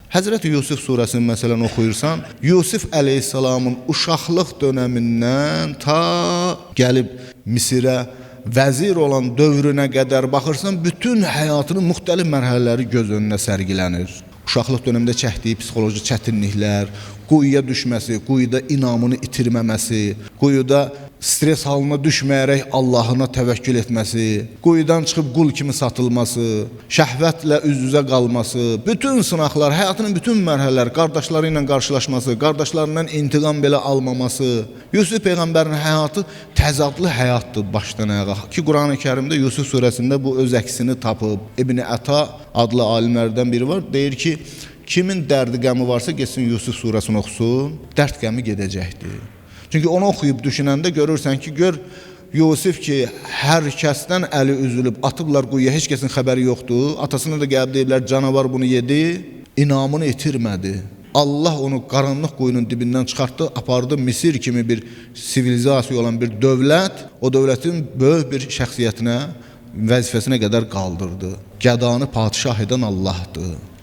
Həzrəti Yusuf surəsini məsələn oxuyursan, Yusuf əleyhissalamın uşaqlıq dönəmindən ta gəlib Misirə vəzir olan dövrünə qədər baxırsan, bütün həyatının müxtəlif mərhələləri göz önünə sərgilənir. Uşaqlıq dövründə çəkdiyi psixoloji çətinliklər, quyuya düşməsi, quyuda inamını itirməməsi, quyuda stres halına düşməyərək Allahına təvəkkül etməsi, quyudan çıxıb qul kimi satılması, şəhvətlə üz-üzə qalması, bütün sınaqlar, həyatının bütün mərhələləri, qardaşları ilə qarşılaşması, qardaşlarından intiqam belə almaması, Yusuf Peyğəmbərin həyatı təzadlı həyatdır başdan ayağa. Ki, Quran-ı Kərimdə Yusuf surəsində bu öz əksini tapıb. İbn Əta adlı alimlərdən biri var, deyir ki, kimin dərdi qəmi varsa getsin Yusuf surəsini oxusun, dərd qəmi gedəcəkdir. Çünki onu oxuyub düşünəndə görürsən ki, gör Yusuf ki, hər kəsdən əli üzülüb, atıblar quyuya, heç kəsin xəbəri yoxdur. Atasına da gəlib deyirlər, canavar bunu yedi, inamını itirmədi. Allah onu qaranlıq quyunun dibindən çıxartdı, apardı Misir kimi bir sivilizasiya olan bir dövlət, o dövlətin böyük bir şəxsiyyətinə, vəzifəsinə qədər qaldırdı. Gədanı padişah edən Allahdır.